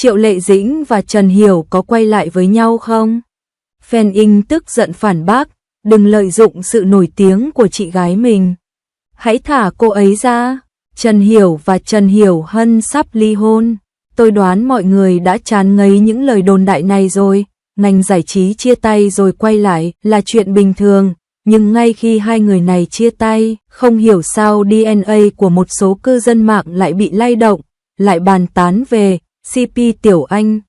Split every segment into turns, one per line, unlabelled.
Triệu Lệ Dĩnh và Trần Hiểu có quay lại với nhau không? Fan In tức giận phản bác, đừng lợi dụng sự nổi tiếng của chị gái mình. Hãy thả cô ấy ra. Trần Hiểu và Trần Hiểu Hân sắp ly hôn. Tôi đoán mọi người đã chán ngấy những lời đồn đại này rồi. Ngành giải trí chia tay rồi quay lại là chuyện bình thường. Nhưng ngay khi hai người này chia tay, không hiểu sao DNA của một số cư dân mạng lại bị lay động, lại bàn tán về CP Tiểu Anh.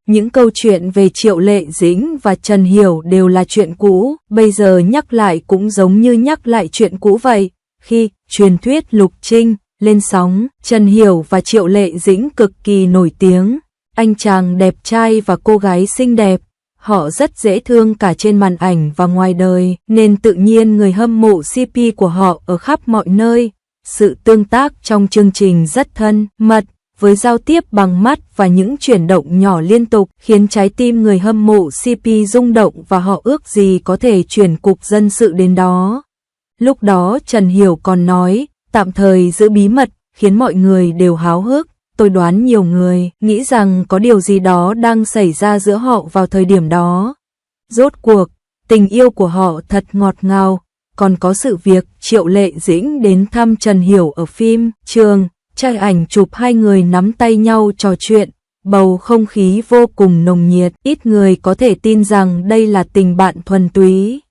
Những câu chuyện về Triệu Lệ Dĩnh và Trần Hiểu đều là chuyện cũ, bây giờ nhắc lại cũng giống như nhắc lại chuyện cũ vậy. Khi truyền thuyết Lục Trinh lên sóng, Trần Hiểu và Triệu Lệ Dĩnh cực kỳ nổi tiếng. Anh chàng đẹp trai và cô gái xinh đẹp. Họ rất dễ thương cả trên màn ảnh và ngoài đời, nên tự nhiên người hâm mộ CP của họ ở khắp mọi nơi. Sự tương tác trong chương trình rất thân mật, với giao tiếp bằng mắt và những chuyển động nhỏ liên tục, khiến trái tim người hâm mộ CP rung động và họ ước gì có thể chuyển cục dân sự đến đó. Lúc đó Trần Hiểu còn nói, tạm thời giữ bí mật, khiến mọi người đều háo hức. Tôi đoán nhiều người nghĩ rằng có điều gì đó đang xảy ra giữa họ vào thời điểm đó. Rốt cuộc, tình yêu của họ thật ngọt ngào. Còn có sự việc Triệu Lệ Dĩnh đến thăm Trần Hiểu ở phim trường, trai ảnh chụp hai người nắm tay nhau trò chuyện, bầu không khí vô cùng nồng nhiệt, ít người có thể tin rằng đây là tình bạn thuần túy.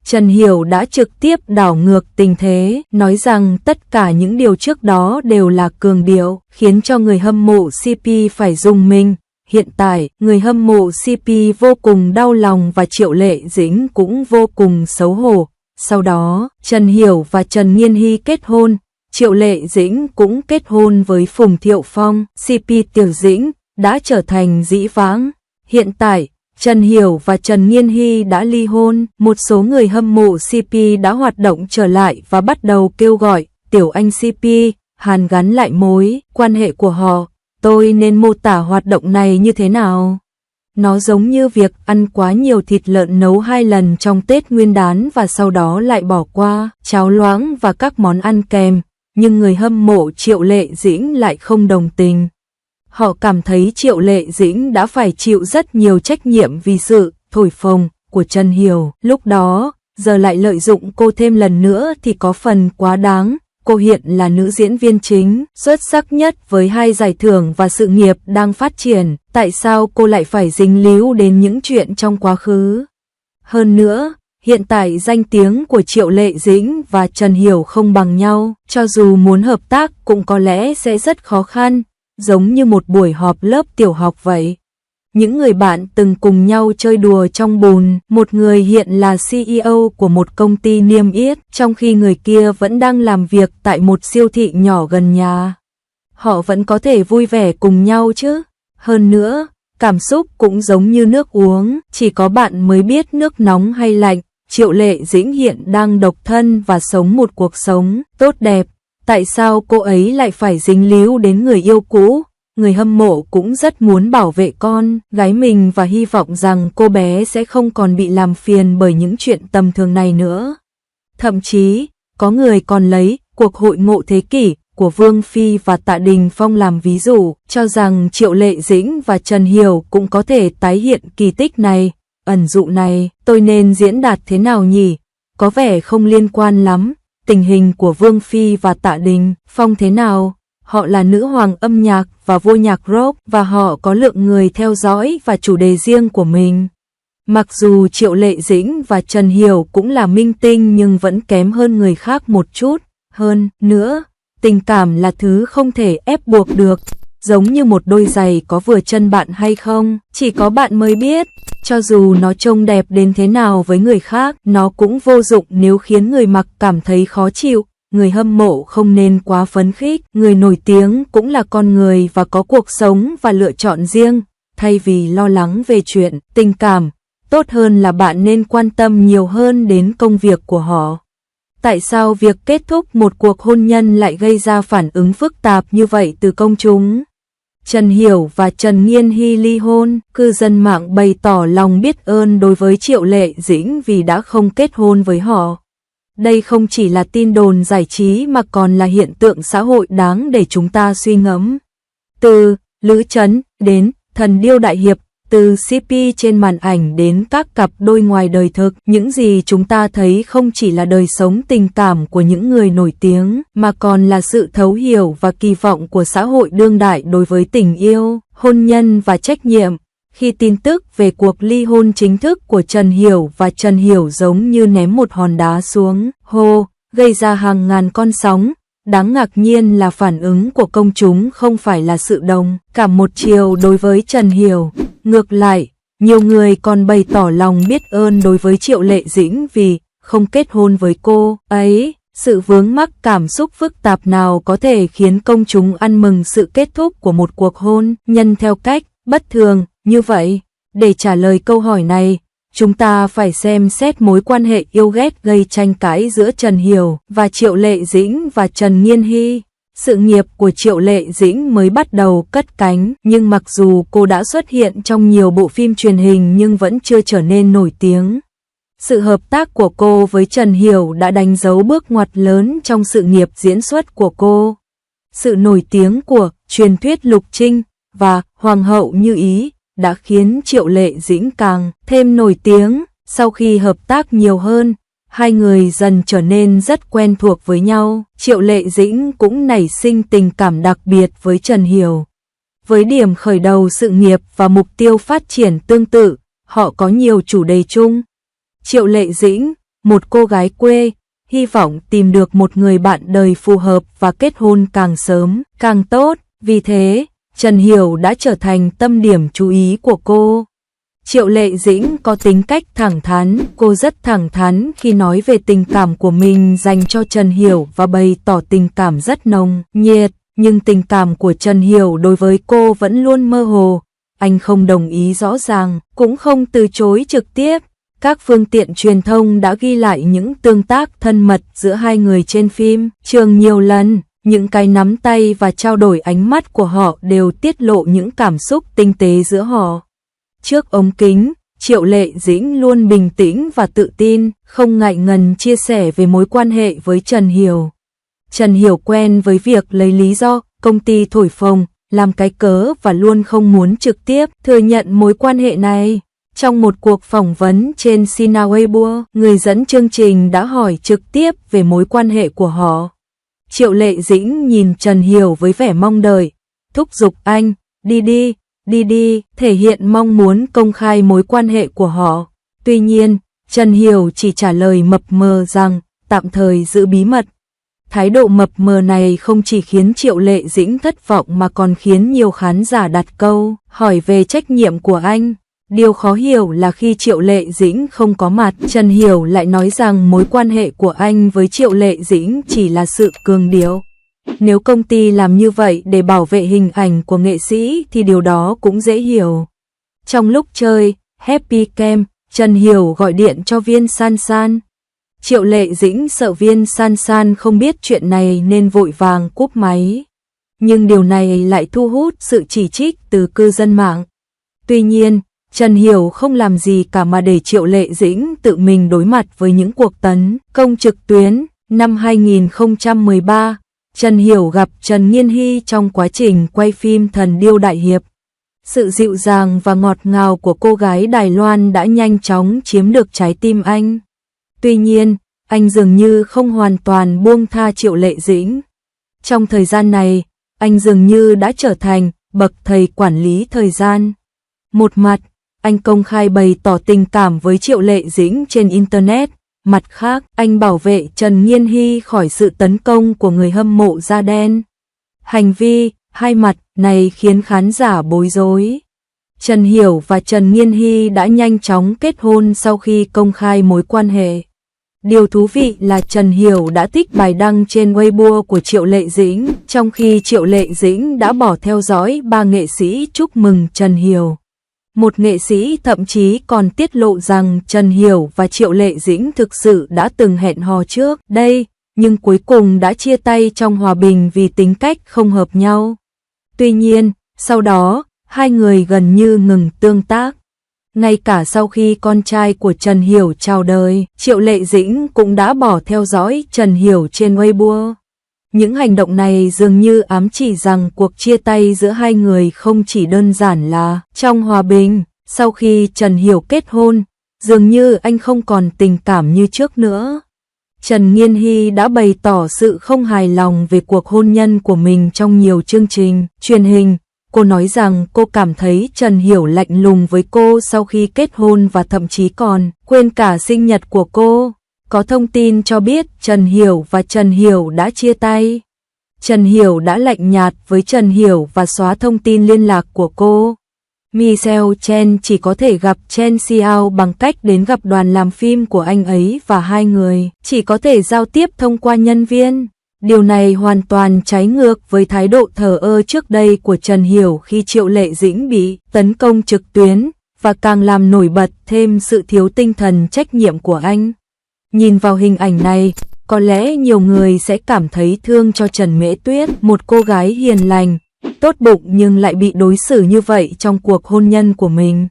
Trần Hiểu đã trực tiếp đảo ngược tình thế, nói rằng tất cả những điều trước đó đều là cường điệu, khiến cho người hâm mộ CP phải rùng mình. Hiện tại, người hâm mộ CP vô cùng đau lòng và Triệu Lệ Dĩnh cũng vô cùng xấu hổ. Sau đó, Trần Hiểu và Trần Nghiên Hy kết hôn, Triệu Lệ Dĩnh cũng kết hôn với Phùng Thiệu Phong, CP Tiểu Dĩnh đã trở thành dĩ vãng. Hiện tại, Trần Hiểu và Trần Nghiên Hy đã ly hôn, một số người hâm mộ CP đã hoạt động trở lại và bắt đầu kêu gọi Tiểu Anh CP, hàn gắn lại mối quan hệ của họ. Tôi nên mô tả hoạt động này như thế nào? Nó giống như việc ăn quá nhiều thịt lợn nấu 2 lần trong Tết Nguyên đán và sau đó lại bỏ qua cháo loãng và các món ăn kèm, nhưng người hâm mộ Triệu Lệ Dĩnh lại không đồng tình. Họ cảm thấy Triệu Lệ Dĩnh đã phải chịu rất nhiều trách nhiệm vì sự thổi phồng của Trần Hiểu. Lúc đó, giờ lại lợi dụng cô thêm lần nữa thì có phần quá đáng. Cô hiện là nữ diễn viên chính, xuất sắc nhất với 2 giải thưởng và sự nghiệp đang phát triển. Tại sao cô lại phải dính líu đến những chuyện trong quá khứ? Hơn nữa, hiện tại danh tiếng của Triệu Lệ Dĩnh và Trần Hiểu không bằng nhau. Cho dù muốn hợp tác cũng có lẽ sẽ rất khó khăn. Giống như một buổi họp lớp tiểu học vậy. Những người bạn từng cùng nhau chơi đùa trong bùn, một người hiện là CEO của một công ty niêm yết, trong khi người kia vẫn đang làm việc tại một siêu thị nhỏ gần nhà. Họ vẫn có thể vui vẻ cùng nhau chứ. Hơn nữa, cảm xúc cũng giống như nước uống, chỉ có bạn mới biết nước nóng hay lạnh. Triệu Lệ Dĩnh hiện đang độc thân và sống một cuộc sống tốt đẹp. Tại sao cô ấy lại phải dính líu đến người yêu cũ? Người hâm mộ cũng rất muốn bảo vệ con gái mình và hy vọng rằng cô bé sẽ không còn bị làm phiền bởi những chuyện tầm thường này nữa. Thậm chí, có người còn lấy cuộc hội ngộ thế kỷ của Vương Phi và Tạ Đình Phong làm ví dụ, cho rằng Triệu Lệ Dĩnh và Trần Hiểu cũng có thể tái hiện kỳ tích này. Ẩn dụ này, tôi nên diễn đạt thế nào nhỉ? Có vẻ không liên quan lắm. Tình hình của Vương Phi và Tạ Đình Phong thế nào? Họ là nữ hoàng âm nhạc và vua nhạc rock và họ có lượng người theo dõi và chủ đề riêng của mình. Mặc dù Triệu Lệ Dĩnh và Trần Hiểu cũng là minh tinh nhưng vẫn kém hơn người khác một chút. Hơn nữa, tình cảm là thứ không thể ép buộc được. Giống như một đôi giày có vừa chân bạn hay không, chỉ có bạn mới biết. Cho dù nó trông đẹp đến thế nào với người khác, nó cũng vô dụng nếu khiến người mặc cảm thấy khó chịu. Người hâm mộ không nên quá phấn khích, người nổi tiếng cũng là con người và có cuộc sống và lựa chọn riêng. Thay vì lo lắng về chuyện tình cảm, tốt hơn là bạn nên quan tâm nhiều hơn đến công việc của họ. Tại sao việc kết thúc một cuộc hôn nhân lại gây ra phản ứng phức tạp như vậy từ công chúng? Trần Hiểu và Trần Nghiên Hy ly hôn, cư dân mạng bày tỏ lòng biết ơn đối với Triệu Lệ Dĩnh vì đã không kết hôn với họ. Đây không chỉ là tin đồn giải trí mà còn là hiện tượng xã hội đáng để chúng ta suy ngẫm. Từ Lữ Trấn đến Thần Điêu Đại Hiệp, từ CP trên màn ảnh đến các cặp đôi ngoài đời thực, những gì chúng ta thấy không chỉ là đời sống tình cảm của những người nổi tiếng, mà còn là sự thấu hiểu và kỳ vọng của xã hội đương đại đối với tình yêu, hôn nhân và trách nhiệm. Khi tin tức về cuộc ly hôn chính thức của Trần Hiểu và Trần Hiểu giống như ném một hòn đá xuống hồ, gây ra hàng ngàn con sóng. Đáng ngạc nhiên là phản ứng của công chúng không phải là sự đồng cảm một chiều đối với Trần Hiểu. Ngược lại, nhiều người còn bày tỏ lòng biết ơn đối với Triệu Lệ Dĩnh vì không kết hôn với cô ấy. Sự vướng mắc cảm xúc phức tạp nào có thể khiến công chúng ăn mừng sự kết thúc của một cuộc hôn nhân theo cách bất thường như vậy? Để trả lời câu hỏi này, chúng ta phải xem xét mối quan hệ yêu ghét gây tranh cãi giữa Trần Hiểu và Triệu Lệ Dĩnh và Trần Nghiên Hy. Sự nghiệp của Triệu Lệ Dĩnh mới bắt đầu cất cánh, nhưng mặc dù cô đã xuất hiện trong nhiều bộ phim truyền hình nhưng vẫn chưa trở nên nổi tiếng. Sự hợp tác của cô với Trần Hiểu đã đánh dấu bước ngoặt lớn trong sự nghiệp diễn xuất của cô. Sự nổi tiếng của truyền thuyết Lục Trinh và Hoàng hậu Như Ý đã khiến Triệu Lệ Dĩnh càng thêm nổi tiếng. Sau khi hợp tác nhiều hơn, hai người dần trở nên rất quen thuộc với nhau. Triệu Lệ Dĩnh cũng nảy sinh tình cảm đặc biệt với Trần Hiểu. Với điểm khởi đầu sự nghiệp và mục tiêu phát triển tương tự, họ có nhiều chủ đề chung. Triệu Lệ Dĩnh, một cô gái quê, hy vọng tìm được một người bạn đời phù hợp và kết hôn càng sớm, càng tốt. Vì thế, Trần Hiểu đã trở thành tâm điểm chú ý của cô. Triệu Lệ Dĩnh có tính cách thẳng thắn, cô rất thẳng thắn khi nói về tình cảm của mình dành cho Trần Hiểu và bày tỏ tình cảm rất nồng nhiệt, nhưng tình cảm của Trần Hiểu đối với cô vẫn luôn mơ hồ. Anh không đồng ý rõ ràng, cũng không từ chối trực tiếp. Các phương tiện truyền thông đã ghi lại những tương tác thân mật giữa hai người trên phim trường nhiều lần. Những cái nắm tay và trao đổi ánh mắt của họ đều tiết lộ những cảm xúc tinh tế giữa họ. Trước ống kính, Triệu Lệ Dĩnh luôn bình tĩnh và tự tin, không ngại ngần chia sẻ về mối quan hệ với Trần Hiểu. Trần Hiểu quen với việc lấy lý do công ty thổi phồng, làm cái cớ và luôn không muốn trực tiếp thừa nhận mối quan hệ này. Trong một cuộc phỏng vấn trên Sina Weibo, người dẫn chương trình đã hỏi trực tiếp về mối quan hệ của họ. Triệu Lệ Dĩnh nhìn Trần Hiểu với vẻ mong đợi, thúc giục anh, đi đi, thể hiện mong muốn công khai mối quan hệ của họ. Tuy nhiên, Trần Hiểu chỉ trả lời mập mờ rằng tạm thời giữ bí mật. Thái độ mập mờ này không chỉ khiến Triệu Lệ Dĩnh thất vọng mà còn khiến nhiều khán giả đặt câu hỏi về trách nhiệm của anh. Điều khó hiểu là khi Triệu Lệ Dĩnh không có mặt, Trần Hiểu lại nói rằng mối quan hệ của anh với Triệu Lệ Dĩnh chỉ là sự cường điệu. Nếu công ty làm như vậy để bảo vệ hình ảnh của nghệ sĩ thì điều đó cũng dễ hiểu. Trong lúc chơi Happy Camp, Trần Hiểu gọi điện cho Viên San San. Triệu Lệ Dĩnh sợ Viên San San không biết chuyện này nên vội vàng cúp máy. Nhưng điều này lại thu hút sự chỉ trích từ cư dân mạng. Tuy nhiên, Trần Hiểu không làm gì cả mà để Triệu Lệ Dĩnh tự mình đối mặt với những cuộc tấn công trực tuyến. Năm 2013, Trần Hiểu gặp Trần Nghiên Hy trong quá trình quay phim Thần Điêu Đại Hiệp. Sự dịu dàng và ngọt ngào của cô gái Đài Loan đã nhanh chóng chiếm được trái tim anh. Tuy nhiên, anh dường như không hoàn toàn buông tha Triệu Lệ Dĩnh. Trong thời gian này, anh dường như đã trở thành bậc thầy quản lý thời gian. Một mặt, anh công khai bày tỏ tình cảm với Triệu Lệ Dĩnh trên Internet. Mặt khác, anh bảo vệ Trần Nghiên Hy khỏi sự tấn công của người hâm mộ da đen. Hành vi hai mặt này khiến khán giả bối rối. Trần Hiểu và Trần Nghiên Hy đã nhanh chóng kết hôn sau khi công khai mối quan hệ. Điều thú vị là Trần Hiểu đã thích bài đăng trên Weibo của Triệu Lệ Dĩnh, trong khi Triệu Lệ Dĩnh đã bỏ theo dõi ba nghệ sĩ chúc mừng Trần Hiểu. Một nghệ sĩ thậm chí còn tiết lộ rằng Trần Hiểu và Triệu Lệ Dĩnh thực sự đã từng hẹn hò trước đây, nhưng cuối cùng đã chia tay trong hòa bình vì tính cách không hợp nhau. Tuy nhiên, sau đó, hai người gần như ngừng tương tác. Ngay cả sau khi con trai của Trần Hiểu chào đời, Triệu Lệ Dĩnh cũng đã bỏ theo dõi Trần Hiểu trên Weibo. Những hành động này dường như ám chỉ rằng cuộc chia tay giữa hai người không chỉ đơn giản là trong hòa bình. Sau khi Trần Hiểu kết hôn, dường như anh không còn tình cảm như trước nữa. Trần Nghiên Hy đã bày tỏ sự không hài lòng về cuộc hôn nhân của mình trong nhiều chương trình truyền hình. Cô nói rằng cô cảm thấy Trần Hiểu lạnh lùng với cô sau khi kết hôn và thậm chí còn quên cả sinh nhật của cô. Có thông tin cho biết Trần Hiểu và Trần Hiểu đã chia tay. Trần Hiểu đã lạnh nhạt với Trần Hiểu và xóa thông tin liên lạc của cô. Michelle Chen chỉ có thể gặp Chen Xiao bằng cách đến gặp đoàn làm phim của anh ấy và hai người chỉ có thể giao tiếp thông qua nhân viên. Điều này hoàn toàn trái ngược với thái độ thờ ơ trước đây của Trần Hiểu khi Triệu Lệ Dĩnh bị tấn công trực tuyến, và càng làm nổi bật thêm sự thiếu tinh thần trách nhiệm của anh. Nhìn vào hình ảnh này, có lẽ nhiều người sẽ cảm thấy thương cho Trần Mễ Tuyết, một cô gái hiền lành, tốt bụng nhưng lại bị đối xử như vậy trong cuộc hôn nhân của mình.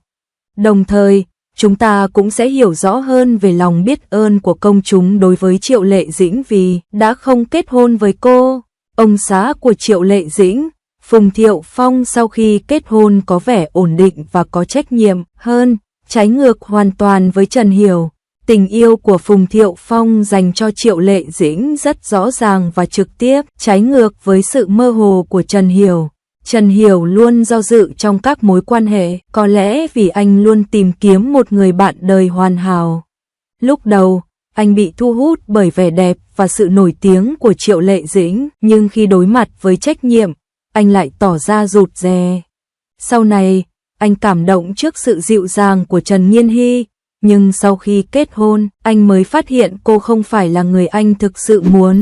Đồng thời, chúng ta cũng sẽ hiểu rõ hơn về lòng biết ơn của công chúng đối với Triệu Lệ Dĩnh vì đã không kết hôn với cô. Ông xã của Triệu Lệ Dĩnh, Phùng Thiệu Phong, sau khi kết hôn có vẻ ổn định và có trách nhiệm hơn, trái ngược hoàn toàn với Trần Hiểu. Tình yêu của Phùng Thiệu Phong dành cho Triệu Lệ Dĩnh rất rõ ràng và trực tiếp, trái ngược với sự mơ hồ của Trần Hiểu. Trần Hiểu luôn do dự trong các mối quan hệ, có lẽ vì anh luôn tìm kiếm một người bạn đời hoàn hảo. Lúc đầu, anh bị thu hút bởi vẻ đẹp và sự nổi tiếng của Triệu Lệ Dĩnh, nhưng khi đối mặt với trách nhiệm, anh lại tỏ ra rụt rè. Sau này, anh cảm động trước sự dịu dàng của Trần Nghiên Hy, nhưng sau khi kết hôn, anh mới phát hiện cô không phải là người anh thực sự muốn.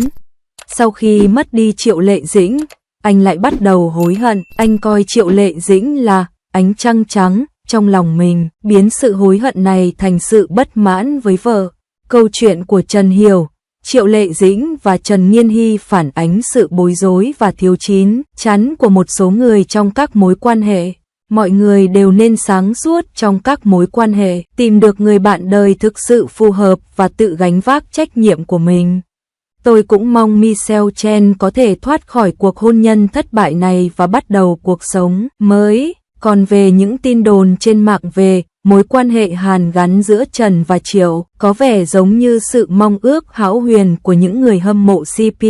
Sau khi mất đi Triệu Lệ Dĩnh, anh lại bắt đầu hối hận. Anh coi Triệu Lệ Dĩnh là ánh trăng trắng trong lòng mình, biến sự hối hận này thành sự bất mãn với vợ. Câu chuyện của Trần Hiểu, Triệu Lệ Dĩnh và Trần Nghiên Hy phản ánh sự bối rối và thiếu chín chắn của một số người trong các mối quan hệ. Mọi người đều nên sáng suốt trong các mối quan hệ, tìm được người bạn đời thực sự phù hợp và tự gánh vác trách nhiệm của mình. Tôi cũng mong Michelle Chen có thể thoát khỏi cuộc hôn nhân thất bại này và bắt đầu cuộc sống mới. Còn về những tin đồn trên mạng về mối quan hệ hàn gắn giữa Trần và Triệu, có vẻ giống như sự mong ước hão huyền của những người hâm mộ CP.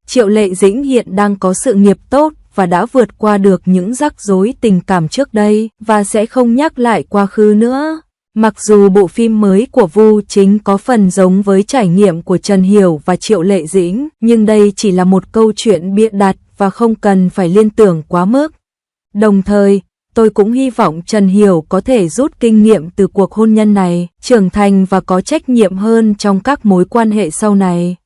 Triệu Lệ Dĩnh hiện đang có sự nghiệp tốt và đã vượt qua được những rắc rối tình cảm trước đây và sẽ không nhắc lại quá khứ nữa. Mặc dù bộ phim mới của Vu Chính có phần giống với trải nghiệm của Trần Hiểu và Triệu Lệ Dĩnh, nhưng đây chỉ là một câu chuyện bịa đặt và không cần phải liên tưởng quá mức. Đồng thời, tôi cũng hy vọng Trần Hiểu có thể rút kinh nghiệm từ cuộc hôn nhân này, trưởng thành và có trách nhiệm hơn trong các mối quan hệ sau này.